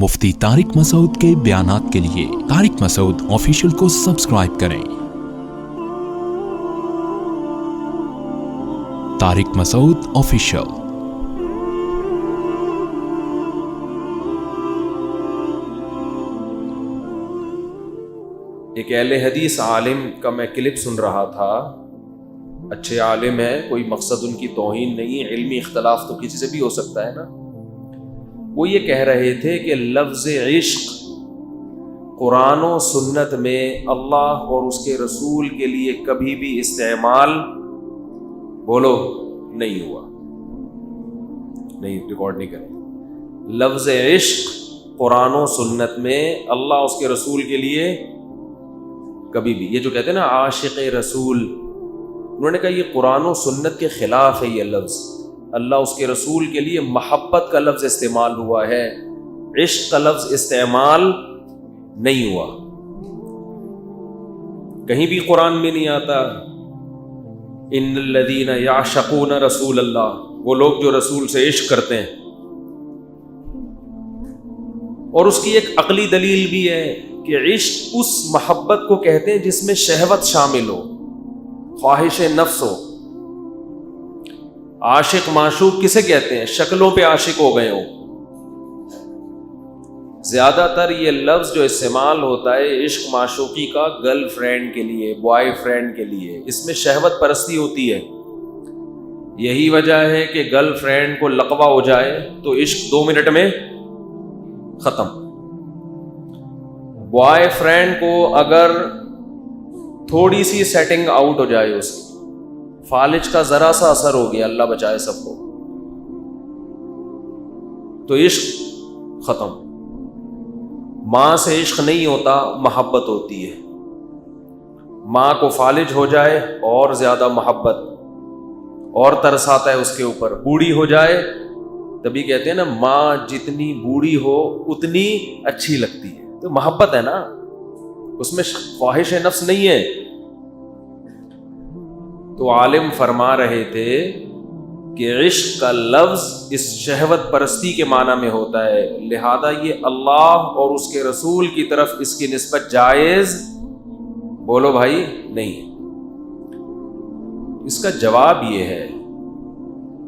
مفتی طارق مسعود کے بیانات کے لیے طارق مسعود آفیشیل کو سبسکرائب کریں۔ طارق مسعود آفیشیل۔ ایک اہل حدیث عالم کا میں کلپ سن رہا تھا، اچھے عالم ہے، کوئی مقصد ان کی توہین نہیں، علمی اختلاف تو کسی سے بھی ہو سکتا ہے نا۔ وہ یہ کہہ رہے تھے کہ لفظ عشق قرآن و سنت میں اللہ اور اس کے رسول کے لیے کبھی بھی استعمال بولو نہیں ہوا، نہیں ریکارڈ نہیں کریں۔ لفظ عشق قرآن و سنت میں اللہ اس کے رسول کے لیے کبھی بھی، یہ جو کہتے ہیں نا عاشق رسول، انہوں نے کہا یہ قرآن و سنت کے خلاف ہے یہ لفظ۔ اللہ اس کے رسول کے لیے محبت کا لفظ استعمال ہوا ہے، عشق کا لفظ استعمال نہیں ہوا، کہیں بھی قرآن میں نہیں آتا ان الذین یعشقون رسول اللہ، وہ لوگ جو رسول سے عشق کرتے ہیں۔ اور اس کی ایک عقلی دلیل بھی ہے کہ عشق اس محبت کو کہتے ہیں جس میں شہوت شامل ہو، خواہش نفس ہو۔ عاشق معشوق کسے کہتے ہیں؟ شکلوں پہ عاشق ہو گئے ہو۔ زیادہ تر یہ لفظ جو استعمال ہوتا ہے عشق معشوقی کا گرل فرینڈ کے لیے، بوائے فرینڈ کے لیے، اس میں شہوت پرستی ہوتی ہے۔ یہی وجہ ہے کہ گرل فرینڈ کو لقبہ ہو جائے تو عشق 2 منٹ میں ختم۔ بوائے فرینڈ کو اگر تھوڑی سی سیٹنگ آؤٹ ہو جائے، اس کی فالج کا ذرا سا اثر ہو گیا، اللہ بچائے سب کو، تو عشق ختم۔ ماں سے عشق نہیں ہوتا، محبت ہوتی ہے۔ ماں کو فالج ہو جائے اور زیادہ محبت اور ترس آتا ہے اس کے اوپر۔ بوڑھی ہو جائے تبھی کہتے ہیں نا ماں جتنی بوڑھی ہو اتنی اچھی لگتی ہے، تو محبت ہے نا، اس میں خواہش نفس نہیں ہے۔ تو عالم فرما رہے تھے کہ عشق کا لفظ اس شہوت پرستی کے معنی میں ہوتا ہے، لہذا یہ اللہ اور اس کے رسول کی طرف اس کی نسبت جائز بولو بھائی نہیں۔ اس کا جواب یہ ہے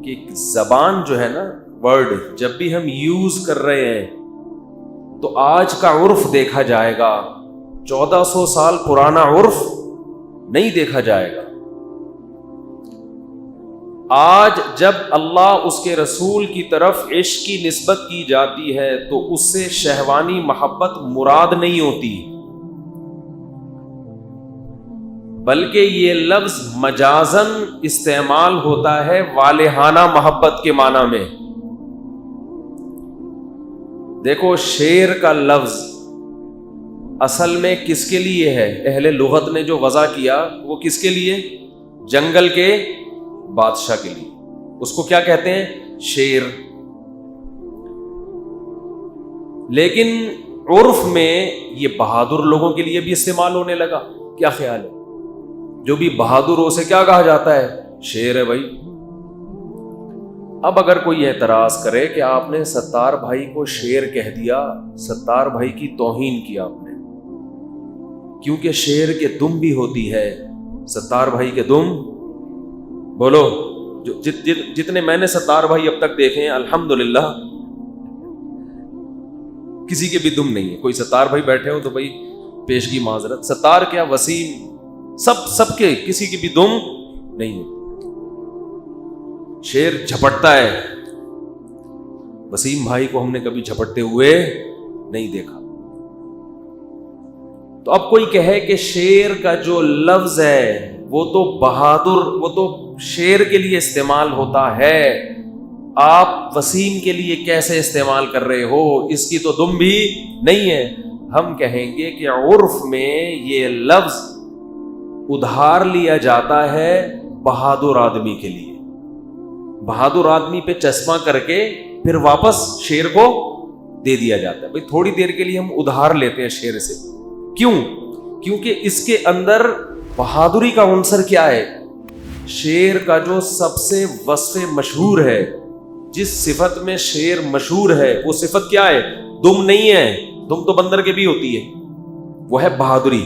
کہ زبان جو ہے نا، ورڈ جب بھی ہم یوز کر رہے ہیں تو آج کا عرف دیکھا جائے گا، 1400 سال پرانا عرف نہیں دیکھا جائے گا۔ آج جب اللہ اس کے رسول کی طرف عشق کی نسبت کی جاتی ہے تو اس سے شہوانی محبت مراد نہیں ہوتی، بلکہ یہ لفظ مجازن استعمال ہوتا ہے والہانہ محبت کے معنی میں۔ دیکھو شعر کا لفظ اصل میں کس کے لیے ہے؟ اہل لغت نے جو وضع کیا وہ کس کے لیے؟ جنگل کے بادشاہ کے لیے۔ اس کو کیا کہتے ہیں؟ شیر۔ لیکن عرف میں یہ بہادر لوگوں کے لیے بھی استعمال ہونے لگا۔ کیا خیال ہے؟ جو بھی بہادر ہو اسے کیا کہا جاتا ہے؟ شیر ہے بھائی۔ اب اگر کوئی اعتراض کرے کہ آپ نے ستار بھائی کو شیر کہہ دیا، ستار بھائی کی توہین کی آپ نے، کیونکہ شیر کے دم بھی ہوتی ہے۔ ستار بھائی کے دم بولو، جتنے میں نے ستار بھائی اب تک دیکھے ہیں الحمدللہ کسی کے بھی دم نہیں ہے۔ کوئی ستار بھائی بیٹھے ہو تو بھائی پیشگی معذرت، ستار کیا وسیم، سب کے کسی کی بھی دم نہیں ہے۔ شیر جھپٹتا ہے، وسیم بھائی کو ہم نے کبھی جھپٹتے ہوئے نہیں دیکھا۔ تو اب کوئی کہے کہ شیر کا جو لفظ ہے وہ تو بہادر، وہ تو شیر کے لیے استعمال ہوتا ہے، آپ وسیم کے لیے کیسے استعمال کر رہے ہو؟ اس کی تو دم بھی نہیں ہے۔ ہم کہیں گے کہ عرف میں یہ لفظ ادھار لیا جاتا ہے بہادر آدمی کے لیے، بہادر آدمی پہ چشمہ کر کے پھر واپس شیر کو دے دیا جاتا ہے۔ بھائی تھوڑی دیر کے لیے ہم ادھار لیتے ہیں شیر سے، کیوں؟ کیونکہ اس کے اندر بہادری کا عنصر کیا ہے؟ شیر کا جو سب سے وصف مشہور ہے، جس صفت میں شیر مشہور ہے وہ صفت کیا ہے؟ دم نہیں ہے، دم تو بندر کے بھی ہوتی ہے، وہ ہے بہادری۔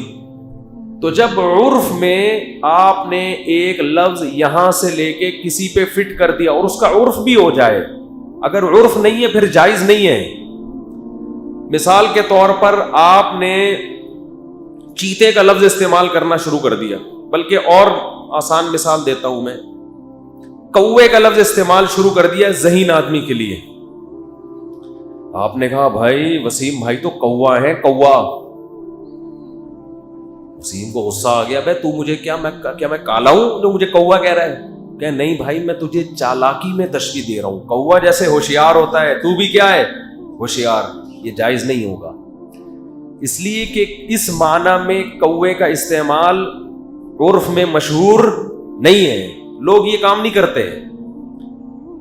تو جب عرف میں آپ نے ایک لفظ یہاں سے لے کے کسی پہ فٹ کر دیا اور اس کا عرف بھی ہو جائے، اگر عرف نہیں ہے پھر جائز نہیں ہے۔ مثال کے طور پر آپ نے چیتے کا لفظ استعمال کرنا شروع کر دیا، بلکہ اور آسان مثال دیتا ہوں میں، کوے کا لفظ استعمال شروع کر دیا ذہین آدمی کے لیے۔ آپ نے کہا بھائی وسیم بھائی تو کوا ہے، کوا۔ وسیم کو غصہ آ گیا، بھائی تو مجھے کیا میں کالا ہوں جو مجھے کوا کہہ رہا ہے؟ کہ نہیں بھائی میں تجھے چالاکی میں تشبیہ دے رہا ہوں، کوا جیسے ہوشیار ہوتا ہے تو بھی کیا ہے، ہوشیار۔ یہ جائز نہیں ہوگا، اس لیے کہ اس معنی میں کوے کا استعمال عرف میں مشہور نہیں ہے، لوگ یہ کام نہیں کرتے۔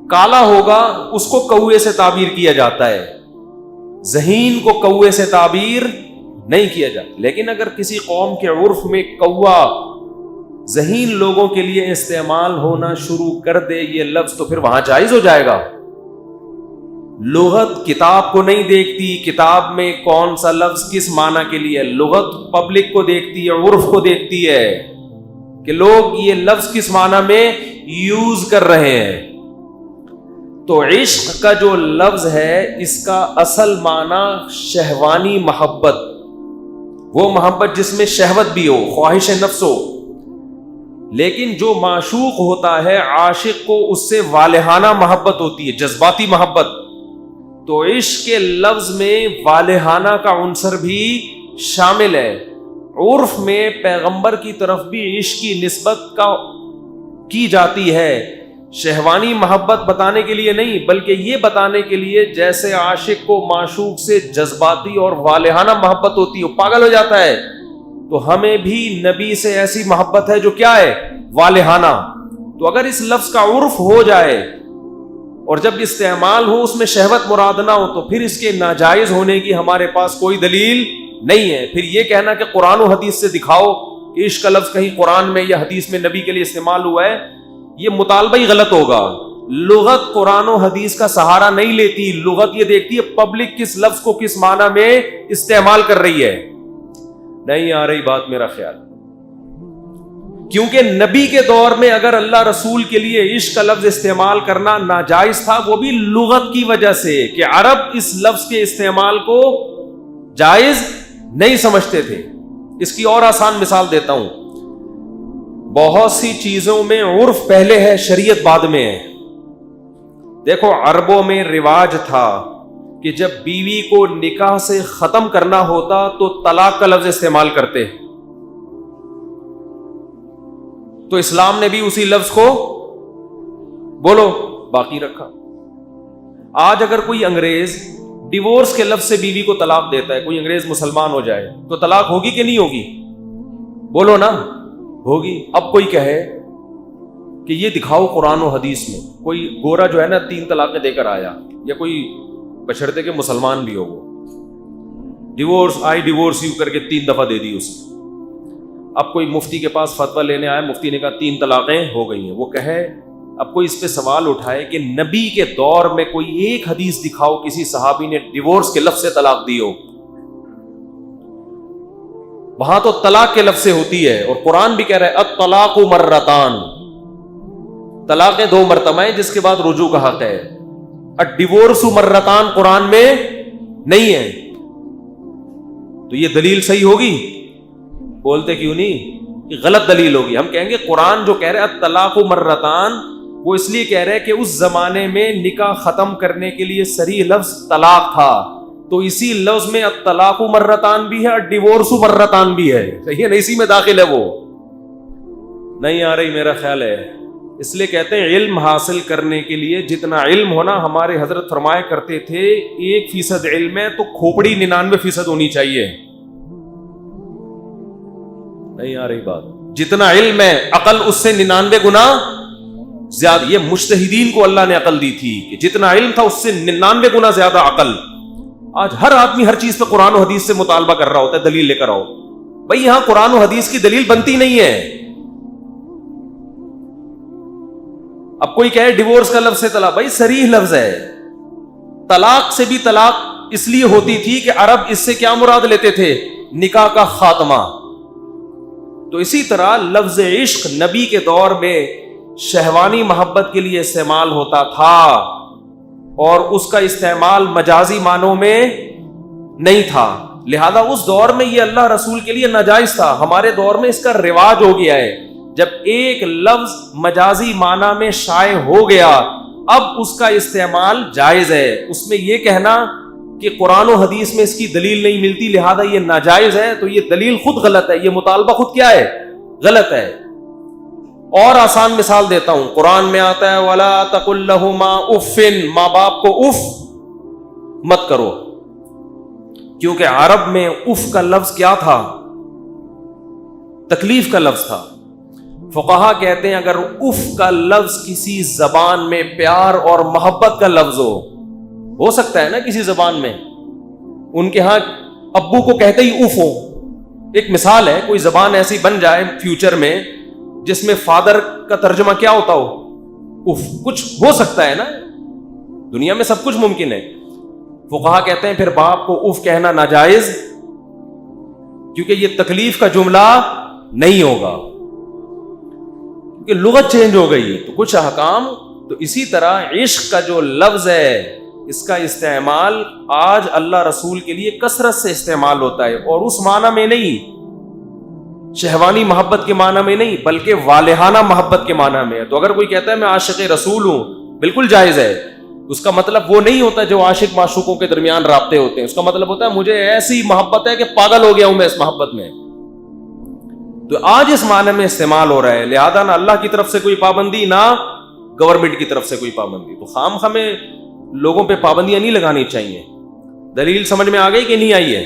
کالا ہوگا اس کو کوے سے تعبیر کیا جاتا ہے، ذہین کو کوے سے تعبیر نہیں کیا جاتا۔ لیکن اگر کسی قوم کے عرف میں کوا ذہین لوگوں کے لیے استعمال ہونا شروع کر دے یہ لفظ، تو پھر وہاں جائز ہو جائے گا۔ لغت کتاب کو نہیں دیکھتی کتاب میں کون سا لفظ کس معنی کے لیے، لغت پبلک کو دیکھتی ہے، عرف کو دیکھتی ہے کہ لوگ یہ لفظ کس معنی میں یوز کر رہے ہیں۔ تو عشق کا جو لفظ ہے اس کا اصل معنی شہوانی محبت، وہ محبت جس میں شہوت بھی ہو، خواہش نفس ہو۔ لیکن جو معشوق ہوتا ہے عاشق کو اس سے والہانہ محبت ہوتی ہے، جذباتی محبت۔ تو عشق کے لفظ میں والہانہ کا عنصر بھی شامل ہے۔ عرف میں پیغمبر کی طرف بھی عشق کی نسبت کی جاتی ہے، شہوانی محبت بتانے کے لیے نہیں، بلکہ یہ بتانے کے لیے جیسے عاشق کو معشوق سے جذباتی اور والہانہ محبت ہوتی ہے، وہ پاگل ہو جاتا ہے، تو ہمیں بھی نبی سے ایسی محبت ہے جو کیا ہے، والہانہ۔ تو اگر اس لفظ کا عرف ہو جائے اور جب استعمال ہو اس میں شہوت مراد نہ ہو، تو پھر اس کے ناجائز ہونے کی ہمارے پاس کوئی دلیل نہیں ہے۔ پھر یہ کہنا کہ قرآن و حدیث سے دکھاؤ کہ عشق کا لفظ کہیں قرآن میں یا حدیث میں نبی کے لیے استعمال ہوا ہے، یہ مطالبہ ہی غلط ہوگا۔ لغت قرآن و حدیث کا سہارا نہیں لیتی، لغت یہ دیکھتی ہے پبلک کس لفظ کو کس معنی میں استعمال کر رہی ہے۔ نہیں آ رہی بات میرا خیال؟ کیونکہ نبی کے دور میں اگر اللہ رسول کے لیے عشق کا لفظ استعمال کرنا ناجائز تھا، وہ بھی لغت کی وجہ سے کہ عرب اس لفظ کے استعمال کو جائز نہیں سمجھتے تھے۔ اس کی اور آسان مثال دیتا ہوں، بہت سی چیزوں میں عرف پہلے ہے، شریعت بعد میں ہے۔ دیکھو عربوں میں رواج تھا کہ جب بیوی کو نکاح سے ختم کرنا ہوتا تو طلاق کا لفظ استعمال کرتے، تو اسلام نے بھی اسی لفظ کو بولو باقی رکھا۔ آج اگر کوئی انگریز ڈیورس کے لفظ سے بیوی کو طلاق دیتا ہے، کوئی انگریز مسلمان ہو جائے تو طلاق ہوگی کہ نہیں ہوگی؟ بولو نا، ہوگی۔ اب کوئی کہے کہ یہ دکھاؤ قرآن و حدیث میں، کوئی گورا جو ہے نا 3 طلاقیں دے کر آیا، یا کوئی بشرطے کہ مسلمان بھی ہو، وہ ڈیورس آئی ڈیورس یو کر کے 3 دفعہ دے دی اس نے۔ اب کوئی مفتی کے پاس فتویٰ لینے آیا، مفتی نے کہا 3 طلاقیں ہو گئی ہیں۔ وہ کہے، اب کوئی اس پہ سوال اٹھائے کہ نبی کے دور میں کوئی ایک حدیث دکھاؤ کسی صحابی نے ڈیورس کے لفظ سے طلاق دی ہو۔ وہاں تو طلاق کے لفظ سے ہوتی ہے، اور قرآن بھی کہہ رہا ہے الطلاق مرتان، طلاقیں 2 مرتبہ ہیں جس کے بعد رجوع کا حق ہے۔ الڈیورس مرتان قرآن میں نہیں ہے، تو یہ دلیل صحیح ہوگی؟ بولتے کیوں نہیں؟ یہ غلط دلیل ہوگی۔ ہم کہیں گے قرآن جو کہہ رہے الطلاق مرتان، وہ اس لیے کہہ رہے کہ اس زمانے میں نکاح ختم کرنے کے لیے صریح لفظ طلاق تھا، تو اسی لفظ میں الطلاق مرتان بھی ہے اور ڈیورس مرتان بھی ہے، صحیح ہے نا؟ اسی میں داخل ہے۔ وہ نہیں آ رہی میرا خیال ہے؟ اس لیے کہتے ہیں علم حاصل کرنے کے لیے جتنا علم ہونا، ہمارے حضرت فرمایا کرتے تھے 1% علم ہے تو کھوپڑی 99% ہونی چاہیے۔ نہیں آ رہی بات؟ جتنا علم ہے عقل اس سے 99 گنا زیادہ۔ یہ مجتہدین کو اللہ نے عقل دی تھی کہ جتنا علم تھا اس سے 99 گنا زیادہ عقل۔ آج ہر آدمی ہر چیز پہ قرآن و حدیث سے مطالبہ کر رہا ہوتا ہے، دلیل لے کر آؤ۔ بھائی یہاں قرآن و حدیث کی دلیل بنتی نہیں ہے۔ اب کوئی کہے ڈیورس کا لفظ ہے طلاق، بھائی صریح لفظ ہے، طلاق سے بھی طلاق اس لیے ہوتی تھی کہ عرب اس سے کیا مراد لیتے تھے؟ نکاح کا خاتمہ. تو اسی طرح لفظ عشق نبی کے دور میں شہوانی محبت کے لیے استعمال ہوتا تھا، اور اس کا استعمال مجازی معنوں میں نہیں تھا. لہذا اس دور میں یہ اللہ رسول کے لیے ناجائز تھا. ہمارے دور میں اس کا رواج ہو گیا ہے. جب ایک لفظ مجازی معنی میں شائع ہو گیا اب اس کا استعمال جائز ہے. اس میں یہ کہنا کہ قرآن و حدیث میں اس کی دلیل نہیں ملتی لہذا یہ ناجائز ہے، تو یہ دلیل خود غلط ہے، یہ مطالبہ خود کیا ہے؟ غلط ہے. اور آسان مثال دیتا ہوں، قرآن میں آتا ہے وَلَا تَقُلْ لَهُمَا اُفٍّ، ماں باپ کو اف مت کرو، کیونکہ عرب میں اف کا لفظ کیا تھا؟ تکلیف کا لفظ تھا. فقہا کہتے ہیں اگر اف کا لفظ کسی زبان میں پیار اور محبت کا لفظ ہو سکتا ہے نا کسی زبان میں، ان کے ہاں ابو کو کہتے ہی اف ہو. ایک مثال ہے، کوئی زبان ایسی بن جائے فیوچر میں جس میں فادر کا ترجمہ کیا ہوتا ہو؟ اف. کچھ ہو سکتا ہے نا، دنیا میں سب کچھ ممکن ہے. فقہا کہتے ہیں پھر باپ کو اف کہنا ناجائز، کیونکہ یہ تکلیف کا جملہ نہیں ہوگا، کہ لغت چینج ہو گئی تو کچھ احکام. تو اسی طرح عشق کا جو لفظ ہے اس کا استعمال آج اللہ رسول کے لیے کثرت سے استعمال ہوتا ہے، اور اس معنی میں نہیں، شہوانی محبت کے معنی میں نہیں، بلکہ والہانہ محبت کے معنی میں ہے. تو اگر کوئی کہتا ہے میں عاشق رسول ہوں، بالکل جائز ہے. اس کا مطلب وہ نہیں ہوتا جو عاشق معشوقوں کے درمیان رابطے ہوتے ہیں. اس کا مطلب ہوتا ہے مجھے ایسی محبت ہے کہ پاگل ہو گیا ہوں میں اس محبت میں. تو آج اس معنی میں استعمال ہو رہا ہے. لہذا نہ اللہ کی طرف سے کوئی پابندی نہ گورنمنٹ کی طرف سے کوئی پابندی. تو خام ہمیں لوگوں پہ پابندیاں نہیں لگانی چاہیے. دلیل سمجھ میں آ گئی کہ نہیں آئی ہے؟